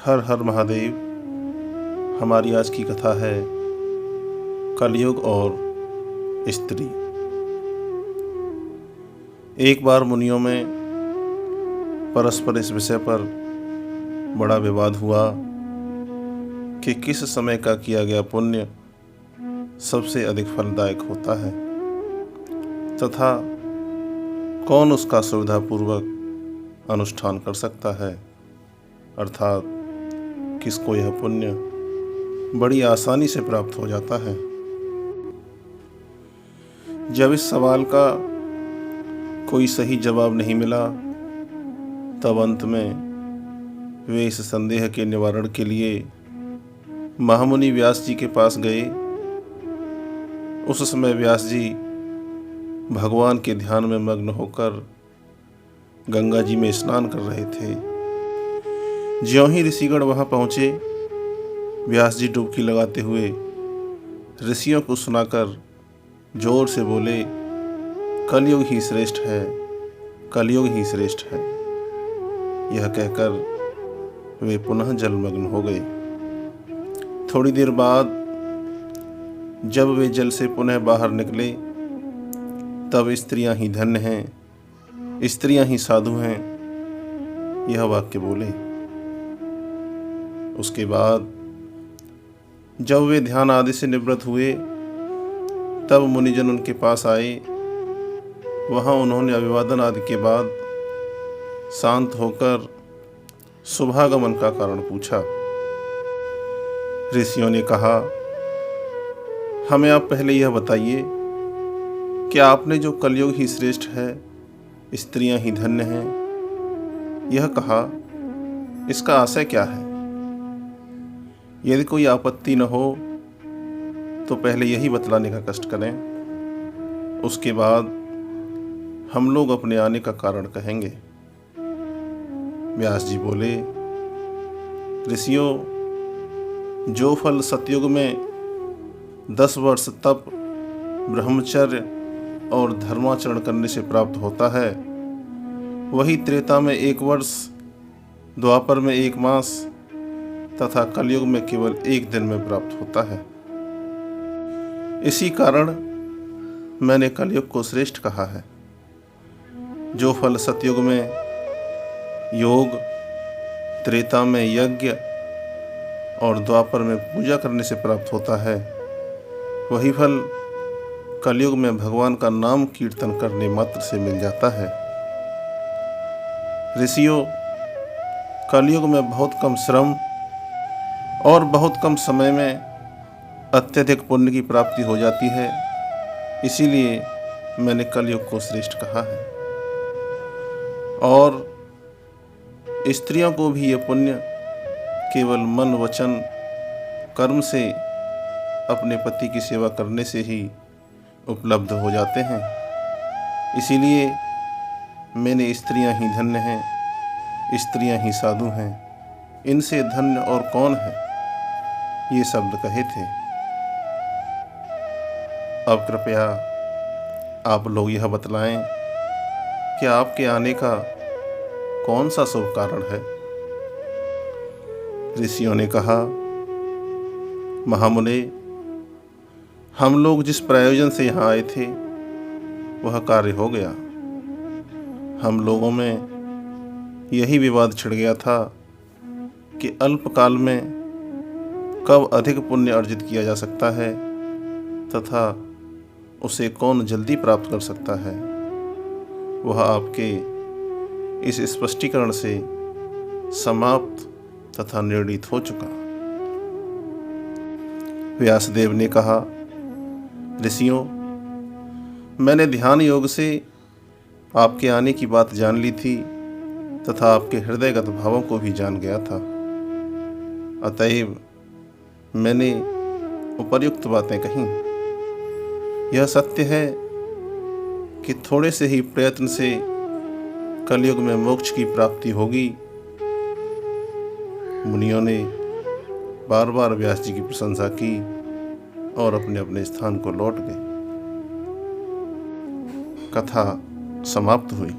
हर हर महादेव। हमारी आज की कथा है कलयुग और स्त्री। एक बार मुनियों में परस्पर इस विषय पर बड़ा विवाद हुआ कि किस समय का किया गया पुण्य सबसे अधिक फलदायक होता है तथा कौन उसका सुविधापूर्वक अनुष्ठान कर सकता है, अर्थात किसको यह पुण्य बड़ी आसानी से प्राप्त हो जाता है। जब इस सवाल का कोई सही जवाब नहीं मिला, तब अंत में वे इस संदेह के निवारण के लिए महामुनि व्यास जी के पास गए। उस समय व्यास जी भगवान के ध्यान में मग्न होकर गंगा जी में स्नान कर रहे थे। ज्यों ही ऋषिगण वहां पहुंचे, व्यास जी डुबकी लगाते हुए ऋषियों को सुनाकर जोर से बोले, कलयुग ही श्रेष्ठ है, कलयुग ही श्रेष्ठ है। यह कहकर वे पुनः जलमग्न हो गए। थोड़ी देर बाद जब वे जल से पुनः बाहर निकले, तब स्त्रियां ही धन्य हैं, स्त्रियां ही साधु हैं, यह वाक्य बोले। उसके बाद जब वे ध्यान आदि से निवृत्त हुए, तब मुनिजन उनके पास आए। वहां उन्होंने अभिवादन आदि के बाद शांत होकर शुभागमन का कारण पूछा। ऋषियों ने कहा, हमें आप पहले यह बताइए कि आपने जो कलयुग ही श्रेष्ठ है, स्त्रियां ही धन्य हैं, यह कहा, इसका आशय क्या है? यदि कोई आपत्ति न हो तो पहले यही बतलाने का कष्ट करें, उसके बाद हम लोग अपने आने का कारण कहेंगे। व्यास जी बोले, ऋषियों, जो फल सतयुग में 10 वर्ष तप, ब्रह्मचर्य और धर्माचरण करने से प्राप्त होता है, वही त्रेता में 1 वर्ष, द्वापर में 1 मास तथा कलयुग में केवल 1 दिन में प्राप्त होता है। इसी कारण मैंने कलयुग को श्रेष्ठ कहा है। जो फल सतयुग में योग, त्रेता में यज्ञ और द्वापर में पूजा करने से प्राप्त होता है, वही फल कलयुग में भगवान का नाम कीर्तन करने मात्र से मिल जाता है। ऋषियों, कलयुग में बहुत कम श्रम और बहुत कम समय में अत्यधिक पुण्य की प्राप्ति हो जाती है, इसीलिए मैंने कलयुग को श्रेष्ठ कहा है। और स्त्रियों को भी यह पुण्य केवल मन, वचन, कर्म से अपने पति की सेवा करने से ही उपलब्ध हो जाते हैं। इसीलिए मैंने स्त्रियां ही धन्य हैं, स्त्रियां ही साधु हैं, इनसे धन्य और कौन है, ये शब्द कहे थे। अब कृपया आप लोग यह बतलाएं कि आपके आने का कौन सा शुभ कारण है। ऋषियों ने कहा, महामुने, हम लोग जिस प्रयोजन से यहाँ आए थे वह कार्य हो गया। हम लोगों में यही विवाद छिड़ गया था कि अल्पकाल में कब अधिक पुण्य अर्जित किया जा सकता है तथा उसे कौन जल्दी प्राप्त कर सकता है। वह आपके इस स्पष्टीकरण से समाप्त तथा निर्णीत हो चुका। व्यासदेव ने कहा, ऋषियों, मैंने ध्यान योग से आपके आने की बात जान ली थी तथा आपके हृदयगत भावों को भी जान गया था। अतएव मैंने उपर्युक्त बातें कहीं। यह सत्य है कि थोड़े से ही प्रयत्न से कलयुग में मोक्ष की प्राप्ति होगी। मुनियों ने बार बार व्यास जी की प्रशंसा की और अपने अपने स्थान को लौट गए। कथा समाप्त हुई।